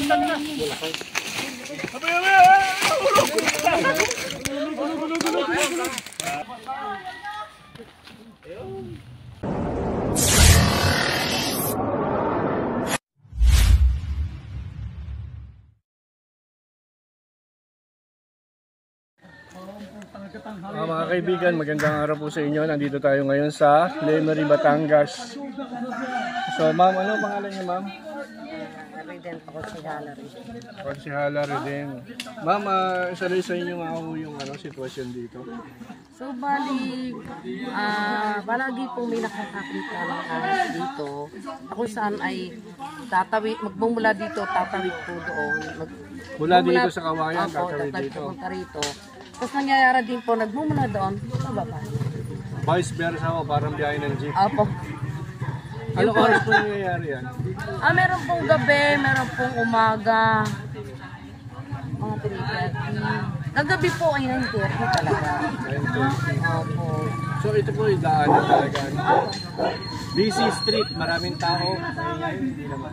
Mga kaibigan, magandang araw po sa inyo. Nandito tayo ngayon sa Lemery, Batangas. So ma'am, ano pangalan niyo ma'am? Reden po, si Hallery. Si Hallery. Ma'am, isa sa inyo nga ho yung sitwasyon dito. So bali, palagi pong may nakakakita ng ahas dito. Ako saan ay magmumula dito, tatawid po doon. Mula dito sa Kawayan, tatawid dito. Rito. Tapos nangyayari din po, nagmumula doon, sa baba. Vice versa ho, parang biyahe ng jeep. Opo. Ano oras po nangyayari yan? Meron pong gabi, meron pong umaga. Mga 3:30. Kagabi po ay 9:30 talaga. 9:30. Opo. So ito po yung daanan talaga. Busy street, maraming tao. Maingay, hindi naman.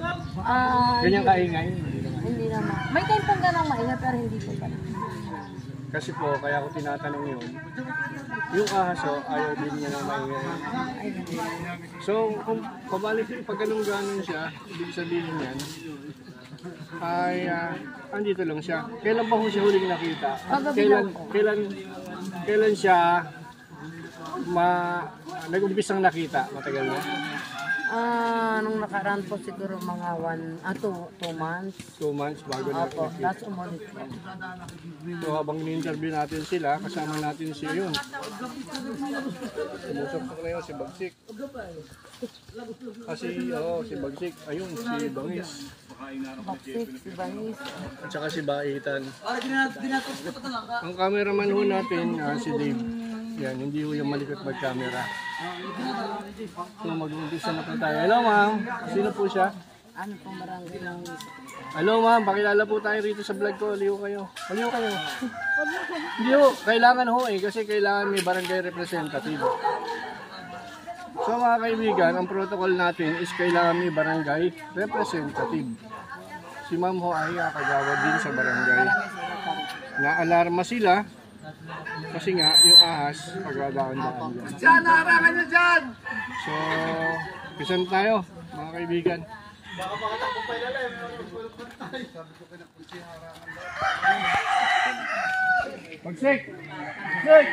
Ganyan kaingay, hindi naman. Hindi naman. May time pang ganang maingay pero hindi po pala. Kasi po, kaya ako tinatanong yun, yung ahaso, ayaw din niya ng maingay. So, kung pabalik pag ganun siya, ibig sabihin yan, ay andito lang siya. Kailan pa ho siya huling nakita? Kailan siya nag-umpisang nakita? Matagal na? Nung nakaraan po siguro mga 2 months. 2 months bago na. Opo, last umunit po. So habang in-interview natin sila, kasama natin siya yun. Sumusok na yun si Bagsik. Kasi si Bagsik, ayun, si Bangis. Bagsik, si Bangis. At saka si Baitan. Ang cameraman ho natin, si Dave. Yan, hindi ho yung malikot mag-camera. So mag-umpisa na po tayo. Hello ma'am, sino po siya? Ano pong barangay lang? Hello ma'am, pakilala po tayo rito sa vlog ko. Aliw kayo. Aliw kayo. Hindi ho, kailangan ho kasi kailangan may barangay representative. So mga kaibigan, ang protocol natin is kailangan may barangay representative. Si ma'am ho ay kagawad din sa barangay. Na-alarma sila. Kasi nga, yung ahas, pagdadaan-daan yan. Diyan, nakarangan nyo dyan! So, pisan tayo, mga kaibigan. Baka makatakbo pa ilalim. Pagsik! Pagsik!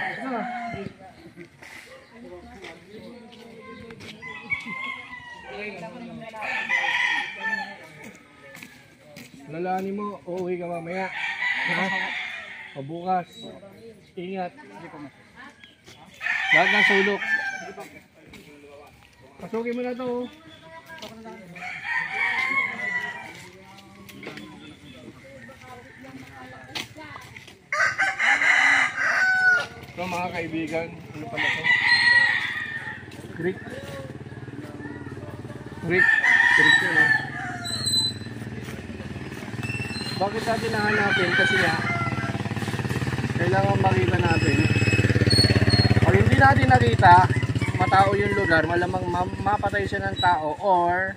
Lalani mo, uuwi ka mamaya. Ha? O bukas. Ingat. Lahat ng sulok. Pasukin mo na ito. So mga kaibigan, ano pala ito? Creek. Creek. Creek yun, no? Bakit natin nahanapin? Kasi nga, kailangan makita natin. Pag hindi natin nakita, matao yung lugar, malamang mapatay siya ng tao or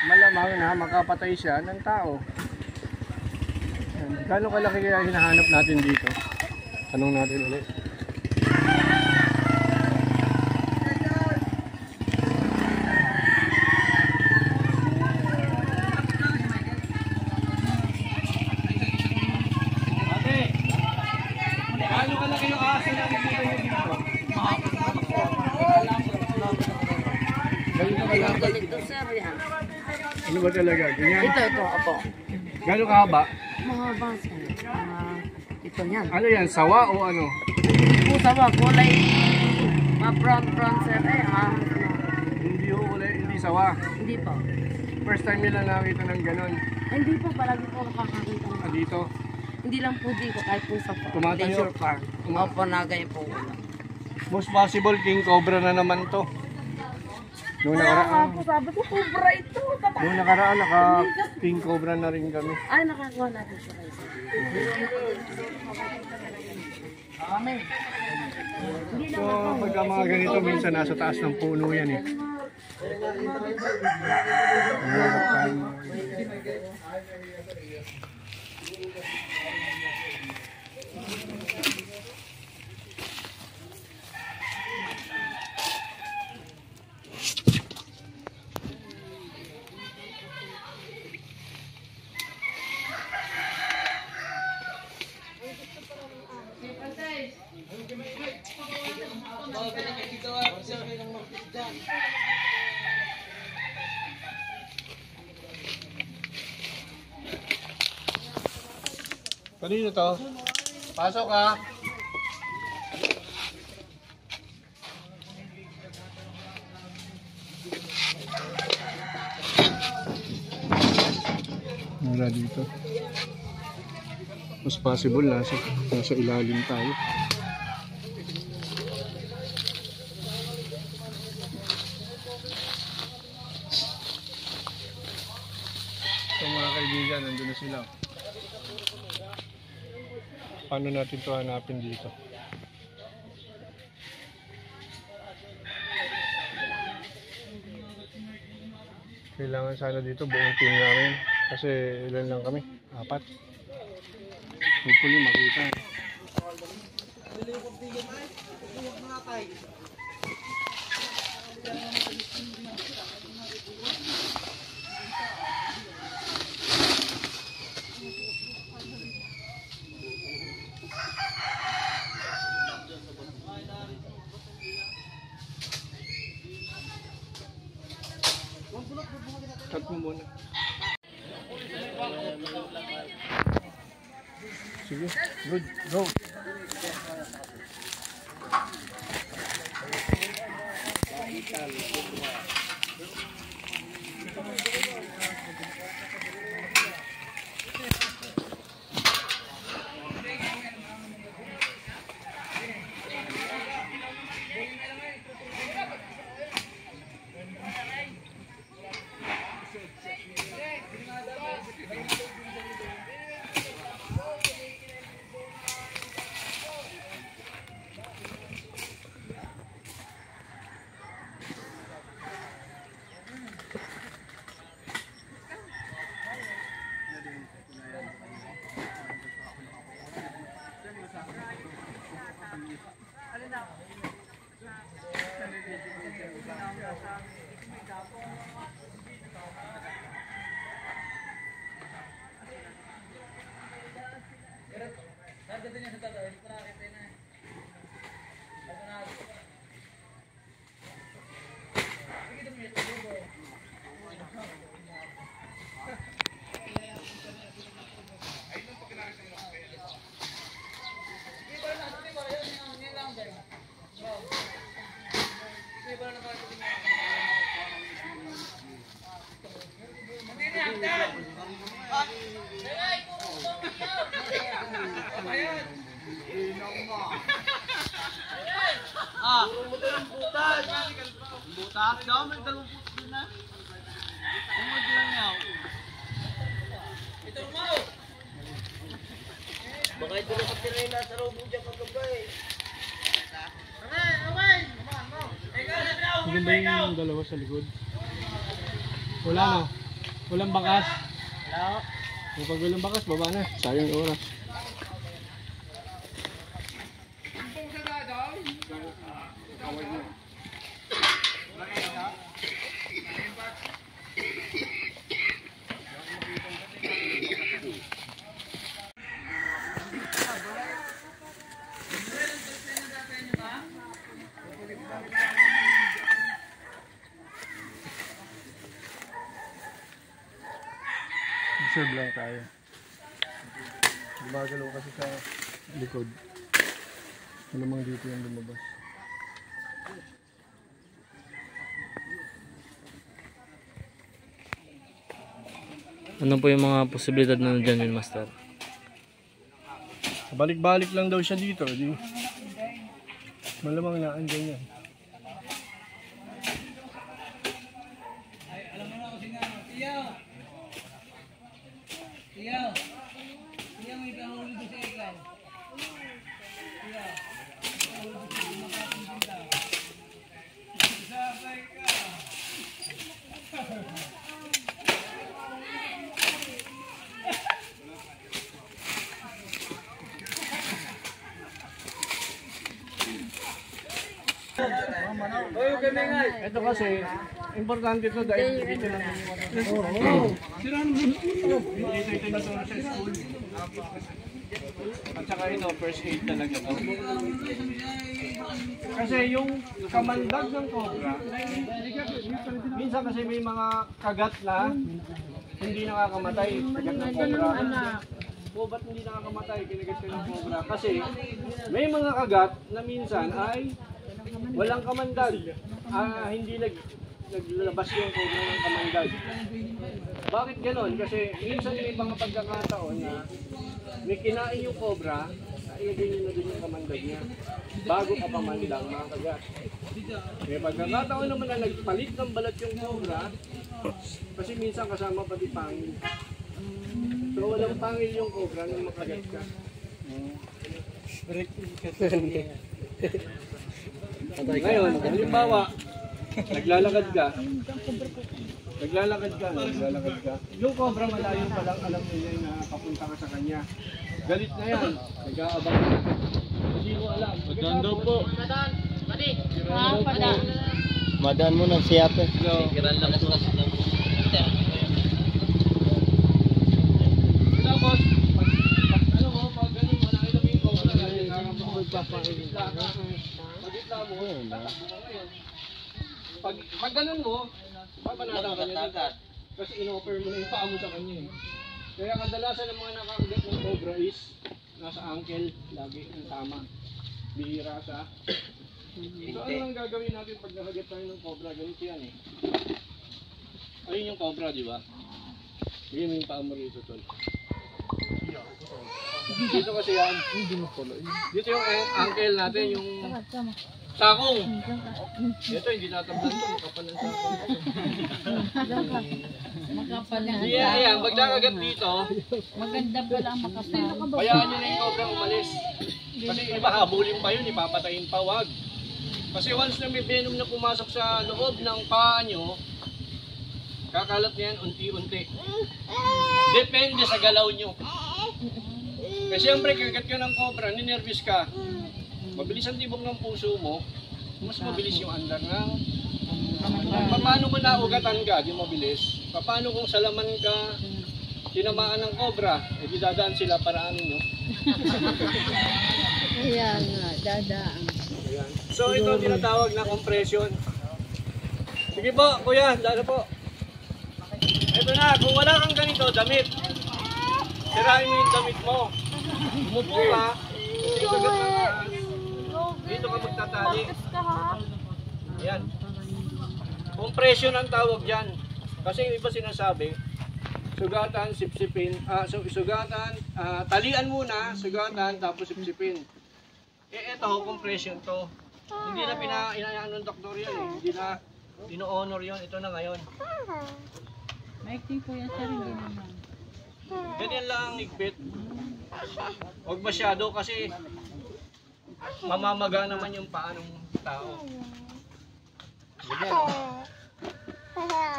malamang na makapatay siya ng tao. Gano'ng kalaki kaya hinahanap natin dito? Tanong natin ulit. Ano kalaki yung aso na nakikita nyo dito? Ganito sir yan. Ano ba talaga? Ganyan? Ito, opo. Gano'ng kahaba? Mahaba sir. Ito yan. Ano yan? Sawa o ano? Sawa, kulay brown sir. Hindi ho ulit, hindi sawa. Hindi po. First time nila nakita ng ganon. Hindi po, palagi po nakakakita. Dito. Hindi lang po dito, kahit po sa Tumatayo. leisure park. Opo, na ganyan po. Most possible, king cobra na naman to. Noong Kaya nga nakaraan, po, sabi ko, cobra ito. noong nakaraan, naka king cobra na rin kami. Ay, nakakuha natin siya kayo. So, pagka mga ganito, minsan nasa taas ng puno yan eh. Kanino to? Pasok ka. Wala dito. Mas possible nasa ilalim tayo. So mga kaibigan, nandun na sila. Paano natin ito hanapin dito? Kailangan sana dito buong team namin. Kasi ilan lang kami? 4. Hopefully makita. Cut mo muna. Sige, good, go. Buta? Daw, may dalawang puto na. Umod lang yaw. Ito mo! Baka ito na kaptiray na sa robo dyan kagabay. Away! Hindi ba yung dalawa sa likod? Wala no? Walang bakas? Wala. Kapag walang bakas, baba na. Sayang yung oras. Observe lang tayo. Gumagalaw kasi sa likod. Malamang dito yung lumabas. Ano po yung mga posibilidad na nandyan yun, Master? Balik-balik lang daw siya dito. Di, malamang naandyan yan. Ito kasi, importante ito dahil dito lang yung dito na sa school. At saka ito, first aid talaga to. Kasi yung kamandag ng cobra, minsan kasi may mga kagat na hindi nakakamatay. Kagat ng cobra. O ba't hindi nakakamatay? Kinagat ka ng cobra. Kasi may mga kagat na minsan ay walang kamandag. Hindi naglalabas yung cobra ng kamandag. Bakit ganon? Kasi minsan may mga pagkakataon na may kinain yung cobra, ilagay nyo na din yung kamandag niya bago ka pamandang mga kagat. May pagkakataon naman na nagpalit ng balat yung cobra kasi minsan kasama pati pangil. So walang pangil yung cobra nung makagat ka. Ngayon, halimbawa, naglalakad ka. Yung cobra malayo pa lang alam niya na papunta ka sa kanya. Galit na yan. Nag-aabang na. Hindi mo alam. Magandang daw po. Madaan mo ng siyate. Kiran lang ito. Tapos, ano mo, pag ganun mo, nakita mo yung cobra ganyan, magpapakita mo, tatakbo ka ngayon. Pag ganun mo, papanatang ka niya dito. Kasi in-offer mo na yung paa mo sa kanya eh. Kaya kadalasan ng mga nakakagat ng cobra is nasa ankle, lagi ang tama. Bihira siya. So ano lang gagawin natin pag nakagat tayo ng cobra? Ganito yan eh. Ayun yung cobra, di ba? Bigyan mo yung paa mo rito, tol. Dito kasi yan. Dito yung ankle natin, yung sakong. Ito hindi tatablan ito, makapal ang sakong. Makapal yan. Ayan, pag nakagat dito, Maganda pala ang makapal. bayaan nyo na yung cobra umalis. Kasi iba habulin pa yun, ipapatayin pa, wag. Kasi once na may venom na pumasok sa loob ng paa nyo, kakalat na yan unti-unti. Depende sa galaw nyo. Kasi siyempre, kagat ka ng cobra, ninervous ka. Mabilis ang tibok ng puso mo, mas mabilis yung andar ng... Paano mo naugatan ka, di mabilis? Paano kung salaman ka, tinamaan ng cobra, di dadaan sila para ano nyo? Kaya nga, dadaan. Ayan. So ito ang tinatawag na compression. Sige po, kuya, lalo po. Ito na, kung wala kang ganito, damit. Sirahin mo yung damit mo. Umupo ka, dito ka magtatali. Ayan. Compression ang tawag dyan. Kasi yung iba sinasabi, sugatan, sipsipin, sugatan, talian muna, sugatan, tapos sipsipin. Ito, compression to. Hindi na inaano ng doktor yan eh. Hindi na ino-honor yun. Ito na ngayon. Maikting po yan, sir, hindi naman. Ganyan lang ang higpit. Huwag masyado kasi mamamaga naman yung paa ng tao. Ganyan.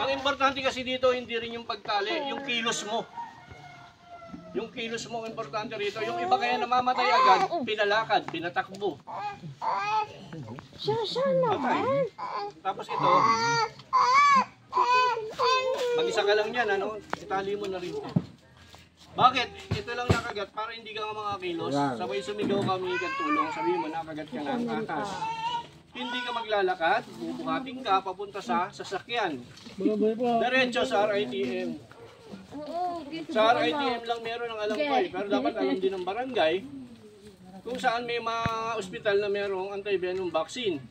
Ang importante kasi dito, hindi rin yung pagtali, yung kilos mo. Yung kilos mo, importante rito. Yung iba kaya namamatay agad, pinalakad, pinatakbo. Patay. Tapos ito, mag-isa ka lang yan, ano? Itali mo na rin. Bakit? Ito lang nakagat para hindi ka nga mga kilos. Sabay sumigaw kami ka tulong, sabihin mo nakagat ka ng atas. Hindi ka maglalakad, bubuhating ka papunta sa sasakyan. Diretso sa RITM. Sa RITM lang meron ang alam ko pero dapat alam din ng barangay kung saan may mga ospital na merong anti-venom vaccine.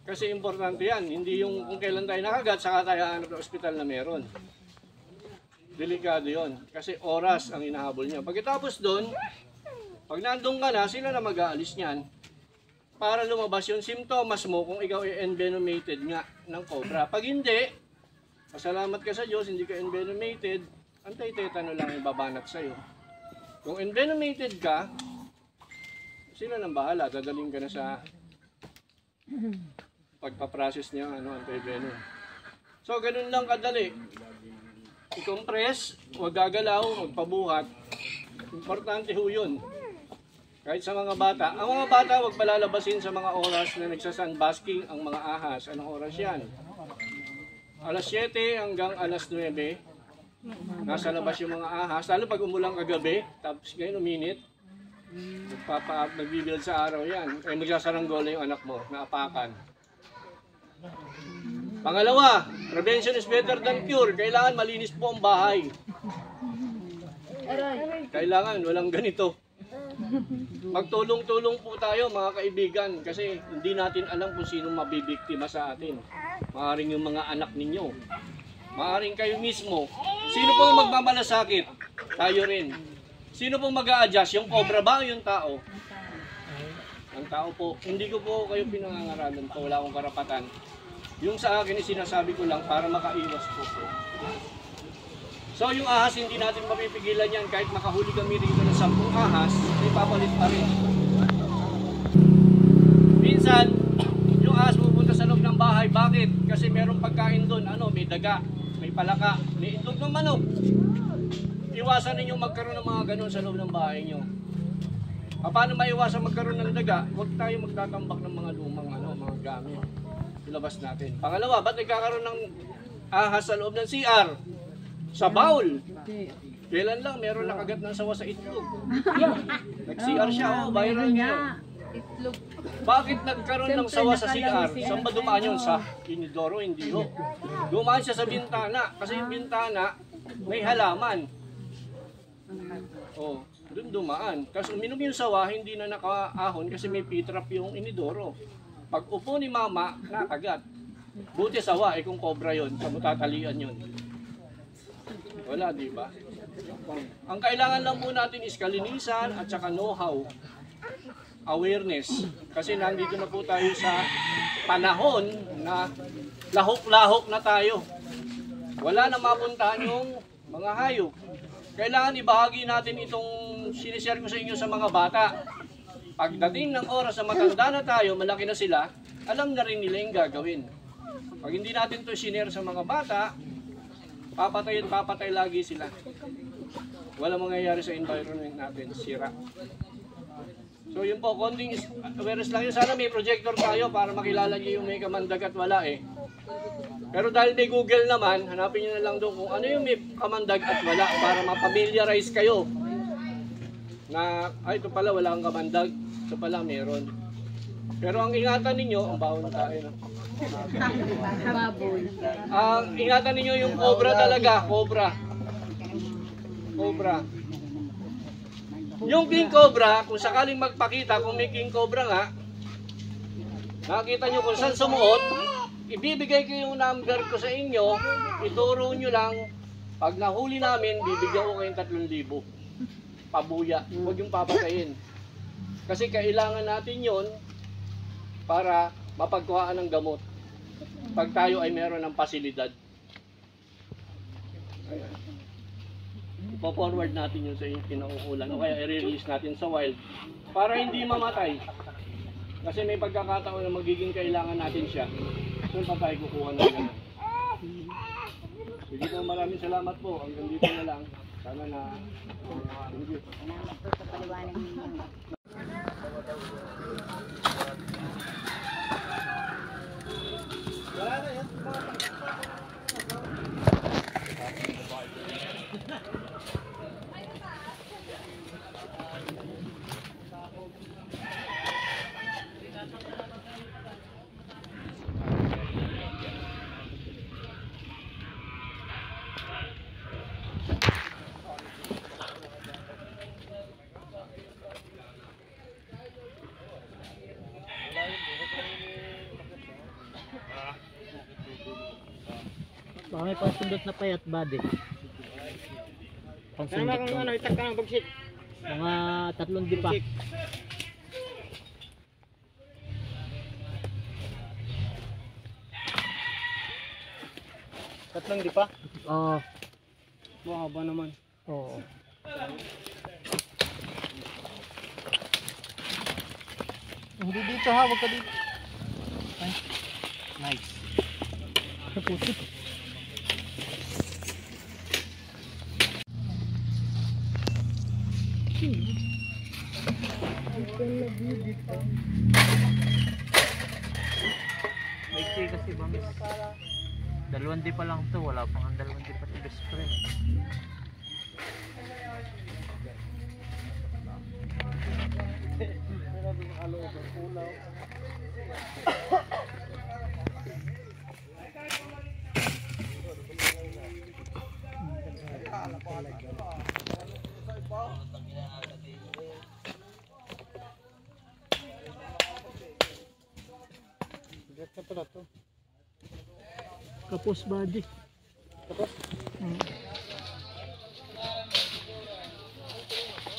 Kasi importante yan, hindi yung kung kailan tayo nakagat, saka tayo hanap ng ospital na meron. Delikado yon kasi oras ang inahabol niya. Pagkatapos doon, pag nandun ka na, sila na mag-aalis niyan para lumabas yung simptomas mo kung ikaw ay envenomated nga ng cobra. Pag hindi, pasalamat ka sa Diyos, hindi ka envenomated, anti-tetano lang yung babanat sa'yo. Kung envenomated ka, sila nang bahala, dadaling ka na sa pagpaprocess niya, anti-venom. So, ganun lang kadali. I-compress, huwag gagalaw, magpabuhat. Importante ho yun. Kahit sa mga bata. Ang mga bata, huwag palalabasin sa mga oras na nagsasunbasking ang mga ahas. Anong oras yan? Alas 7 hanggang alas 9. Nasa labas yung mga ahas. Lalo pag umulang kagabi, tapos ngayon uminit, nagbibuild sa araw yan. Kaya magsasaranggola yung anak mo, naapakan. Pangalawa, prevention is better than cure. Kailangan malinis po ang bahay. Kailangan walang ganito. Magtulong-tulong po tayo mga kaibigan kasi hindi natin alam kung sino mabibiktima sa atin. Maaring yung mga anak ninyo. Maaring kayo mismo. Sino pong magmamalasakit? Tayo rin. Sino pong mag-a-adjust? Yung cobra ba o yung tao? Ang tao po. Hindi ko po kayo pinangangaralan po. Wala akong karapatan. Yung sa akin sinasabi ko lang para makaiwas po. So yung ahas hindi natin mapipigilan yan kahit makahuli kami rito ng 10 ahas, ay papalit pa rin. Minsan, yung ahas pupunta sa loob ng bahay. Bakit? Kasi merong pagkain doon. May daga, may palaka, may itlog ng manok. Iwasan ninyong magkaroon ng mga ganun sa loob ng bahay nyo. Paano maiwasan magkaroon ng daga? Huwag tayo magtatambak ng mga lumang mga gamit. Ilabas natin. Pangalawa, ba't nagkakaroon ng ahas sa loob ng CR? Sa bowl. Kailan lang meron nakagat ng sawa sa itlog. Nag-CR siya, viral niya. Bakit nagkaroon ng sawa sa CR? Saan ba dumaan yun? Sa inidoro? Hindi ho. Dumaan siya sa bintana. Kasi yung bintana, may halaman. Doon dumaan. Tapos uminom yung sawa, hindi na nakaahon kasi may pitrap yung inidoro. Pag upo ni mama, nakagat. Buti sawa, kung cobra yun, sa mutatalian yun. Wala, di ba? Ang kailangan lang po natin is kalinisan at saka know-how, awareness. Kasi nandito na po tayo sa panahon na lahok-lahok na tayo. Wala na mapuntahan yung mga hayop. Kailangan ibahagi natin itong sinishare ko sa inyo sa mga bata. Pagdating ng oras na matanda na tayo, malaki na sila, alam na rin nila yung gagawin. Pag hindi natin ito sinare sa mga bata, papatay lagi sila. Wala mangyayari sa environment natin, sira. So yun po, konting awareness lang yun. Sana may projector tayo para makilala niyo yung may kamandag at wala Pero dahil may Google naman, hanapin niyo na lang doon kung ano yung may kamandag at wala para mapamiliarize kayo. Na, ito pala wala kang kamandag, ito pala meron. Pero ang ingatan ninyo, ang bawon tayo. Ang ingatan ninyo yung cobra talaga, cobra. Yung king cobra, kung sakaling magpakita, kung may king cobra nga, nakikita nyo kung saan sumuot, ibibigay ko yung number ko sa inyo, ituro nyo lang, pag nahuli namin, bibigyan ko kayong 3,000. Pabuya, huwag yung papatayin. Kasi kailangan natin yon para mapagkuhaan ng gamot pag tayo ay meron ng pasilidad. Ipo-forward natin yun sa kinauulan o kaya i-release natin sa wild para hindi mamatay. Kasi may pagkakataon na magiging kailangan natin siya. Saan pa tayo kukuha ng ganun? Sige po, maraming salamat po. Hanggang dito na lang. Sana na thank you. Baka may pansundot na payat body. Pansundot Ano, itak ka ng bagsik. mga 3 di pa. Tatlong di pa? Oo. Mahaba naman. Oo. Hindi dito ha, wag ka dito. Nice. Kapusit. Maiksi kasi bamis. Dalawang di pa lang to, wala pang ang dalawang di pa to best friend. Direct na pala to. Kapos body.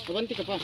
Mabanti ka pa.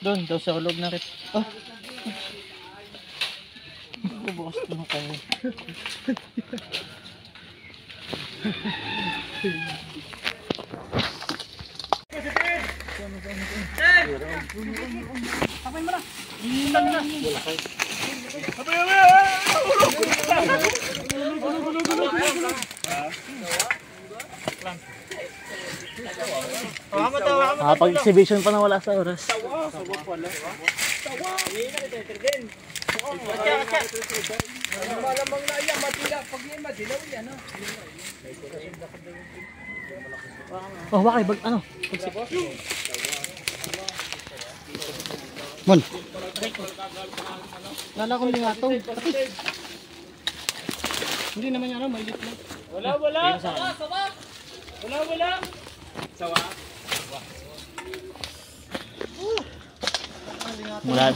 Doon, daw sa ulog na rin. Oh! Bubukas ko na kayo. Pag-exhibition pa na wala sa oras. Oh, wakay bag ano? Mon. Lala ko yung ato. Hindi naman yan, mailit lang. Mula.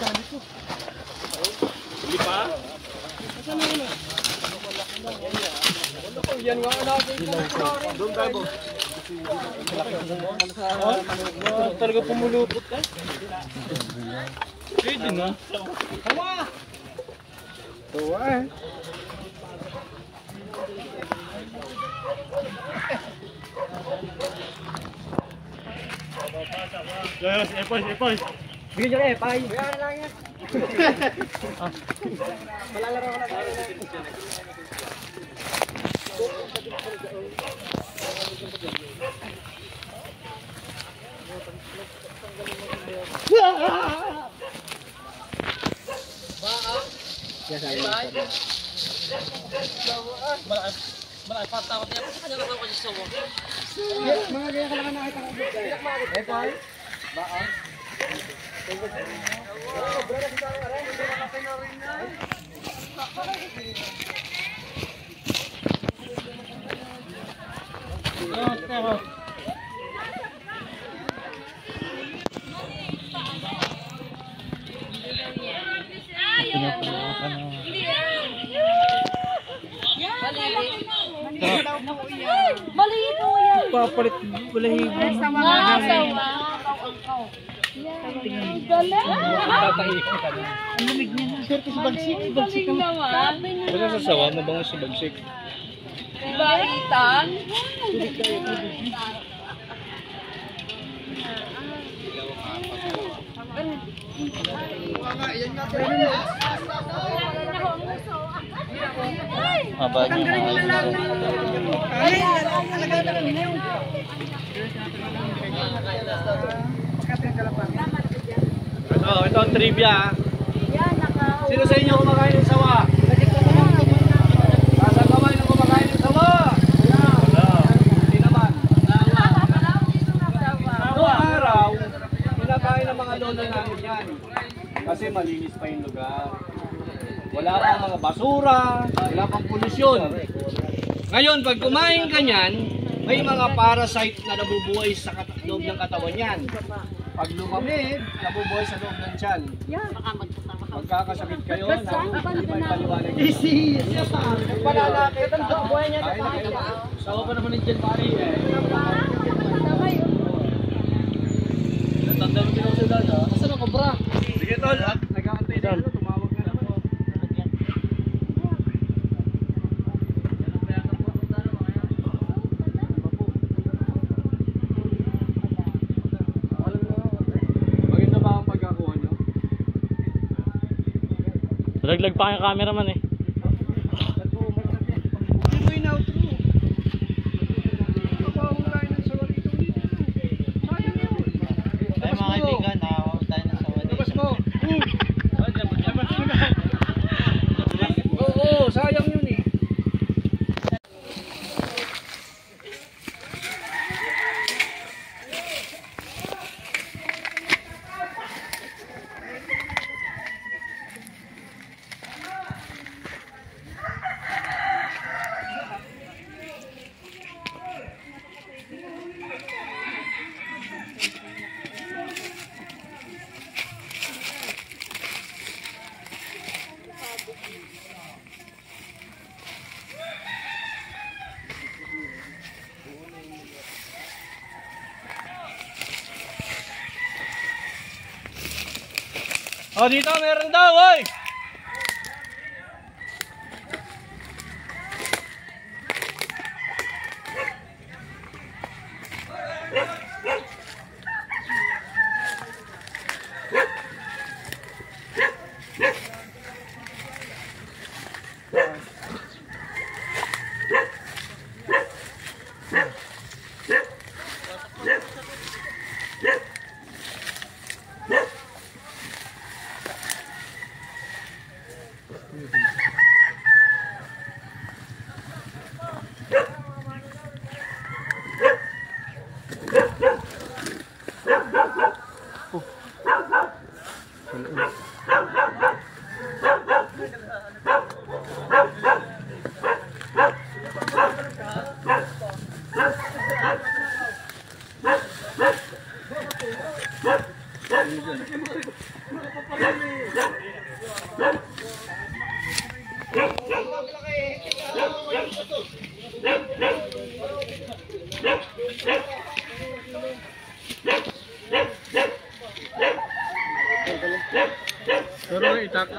Talaga pumulupot ka? Pwede na. Tawa eh. Yes, epos. Bigyan nyo eh, pay. Bigyan lang yan. Malalaro ko na tayo. Malaki pa takot niya. Kanya lang ako sa sawa. Mga ganyan ka lang nakita ko. Epay. Baan. Maliit po yan. Papalit balahibo. Sa mga asawa. Ang lamig niya na. Sir, kasi bagsik. Bagsik naman. Basta sa sawa, mabango si bagsik. Baitan. Ito ang trivia. Sino sa inyo kumakain ng sawa? Sa kamay ng kumakain ng sawa? Wala. Hindi naman. Noong araw, kinakain ng mga lolo namin yan. Kasi malinis pa yung lugar. Wala pang mga basura, wala pang polusyon. Ngayon, pag kumain ka niyan, may mga parasite na nabubuhay sa loob ng katawan yan. Pag lumamig, nabubuhay sa loob ng tiyan. Magkakasakit kayo, may paliwanag. Easy! Pananakit ang buhay niya. Sawa pa naman yung dyan, pari. Natanda mo sinusundan, ha? Asa na kobra? Sige, tol. Nag-aantay na ito. Tumawag na naman. Maganda ba ang pagkakuha nyo? Laglag pa yung cameraman eh. Hindi mo in-outro. Kapawang tayo ng sawa rito dito. Sayang yun. Tayo mga kaibigan, nakakaw tayo ng sawa dito. Labas mo. Oo, sayang yun eh. Oh, dito meron daw, oy! Pero itak.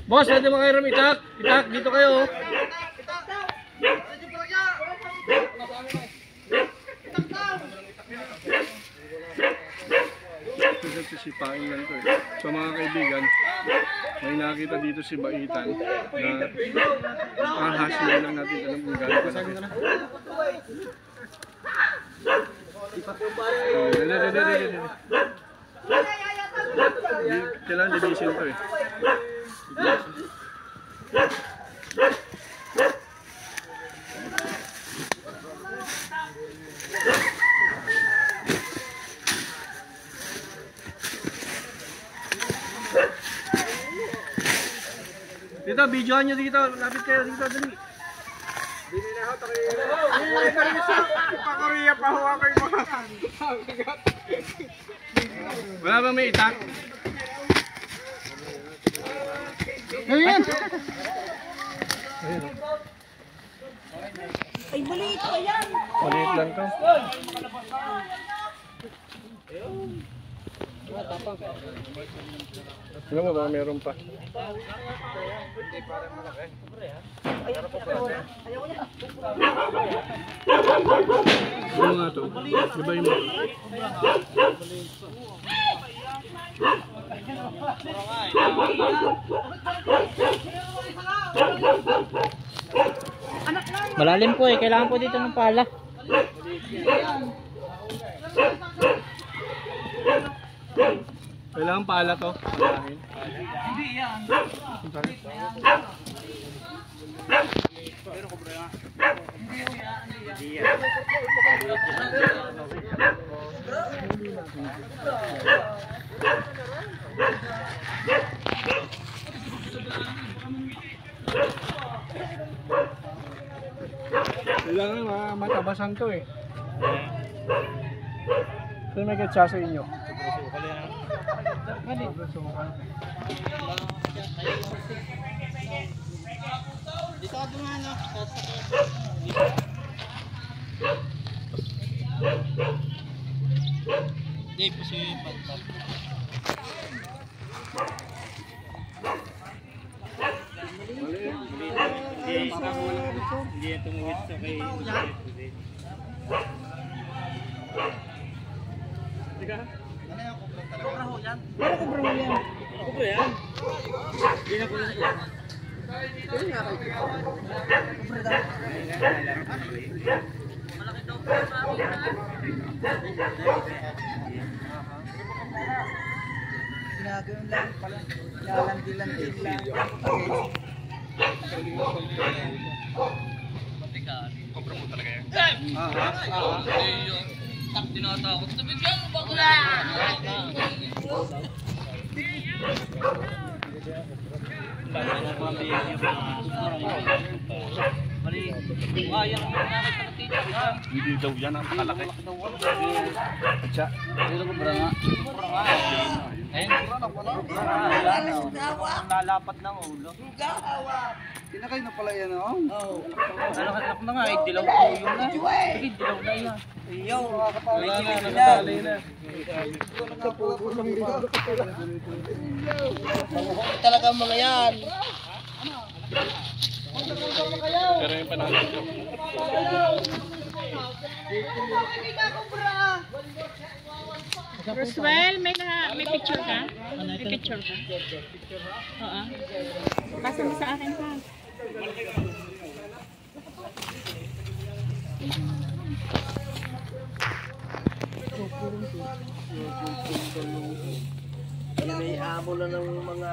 Boss, pwede mo kayo itak. Itak, dito kayo. Sisipain lang to eh. So mga kaibigan, may nakita dito si Baitan na hasil lang natin alam kung gano'n pa natin. Kailangan lilisin to eh. Dito, videoan nyo dito. Lapit kayo dito, dali. Pakoriya pa ho ako yung mga. Wala ba may itak? Ayan! Ay, maliit pa yan. Maliit lang to. Alam mo ba, meron pa. Ano nga to? Diba yung Malalim po eh, kailangan po dito ng pala. kailangan pala to? Hindi yan. Pero kubra nga. Hindi yan. Kailangan matabasan to eh. So may gatsa sa inyo. Dito ka dumaan, no? Hindi, puso yung pantat. Hindi yan tumuwit sa kay... Ginagawin lang pala. Lalandi-landi lang. Hindi daw yan ang pakalaki. Atsa. Lalapat ng ulo. Kinakay na pala yan, oh. Anak na nga, dilaw ko yun na. Sige, dilaw na yan. Iyo, talaga mga yan. Pero yung panahon ko. Roswell, may picture ka? May picture ka? Oo. Pasa mo sa akin pa. May amo na ng mga...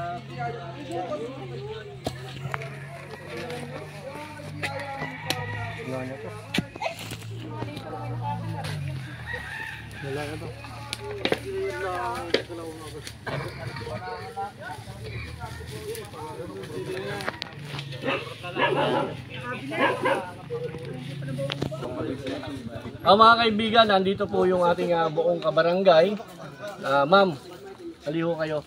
Wala na to. Wala na to. Mga kaibigan, nandito po yung ating buong kabarangay. Ma'am, haliho kayo.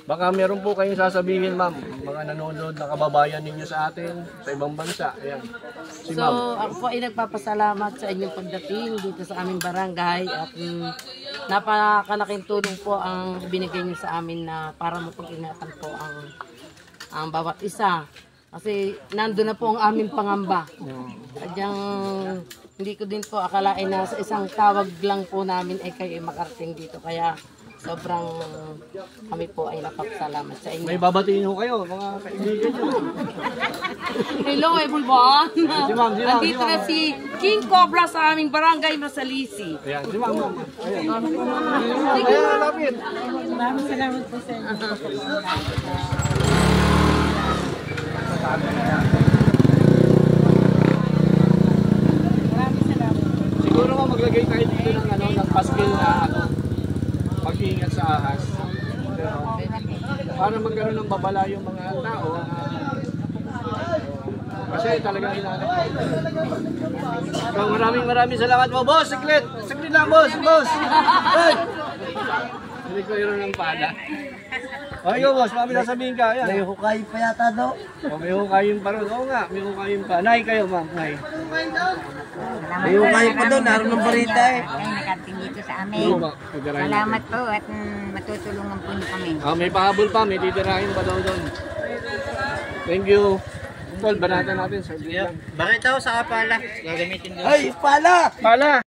Baka meron po kayong sasabihin, ma'am, mga nanonood na kababayan ninyo sa atin, sa ibang bansa. Ayan. Si So, ma'am. ako po ay nagpapasalamat sa inyong pagdating dito sa aming barangay at napakalaking tulong po ang binigay niyo sa amin na para mapag-ingatan po ang bawat isa. Kasi nandun na po ang aming pangamba. Sadyang hindi ko din po akalain na sa isang tawag lang po namin ay kayo ay makarating dito. Kaya sobrang kami po ay napapasalamat sa inyo. May babatiin ho kayo, mga kaibigan nyo. Hello everyone! Si ma'am, si ma'am, Nandito si ma'am. na si King Cobra sa aming barangay Masalisi. Ayan, si ma'am. Ayan. Ayan, lapit. Maraming salamat po sa inyo. Maraming salamat. Siguro nga maglagay tayo dito ng ng paskil na pag-iingat sa ahas. Pero, para magkaroon ng babala yung mga tao. Kasi talagang hinahanap. So, maraming salamat mo, boss. Saglit lang, boss. Hey! Hindi ko yun ng pada. Okay go, boss. Mami, nasabihin ka. Ayan. May hukay pa yata, no? O, may hukayin pa rin. Oo nga, may hukayin pa. Nay kayo, ma'am. Nay. May hukay pa doon, naroon ng barita eh. Ay, nakating dito sa amin. Oo ba? Pagdarahin Salamat po at matutulungan po niyo kami. May pahabol pa, may titirahin pa daw doon. Thank you. Tol, banatan natin. Sir. Bakit daw sa kapala? Gagamitin doon. Ay, pala! Pala!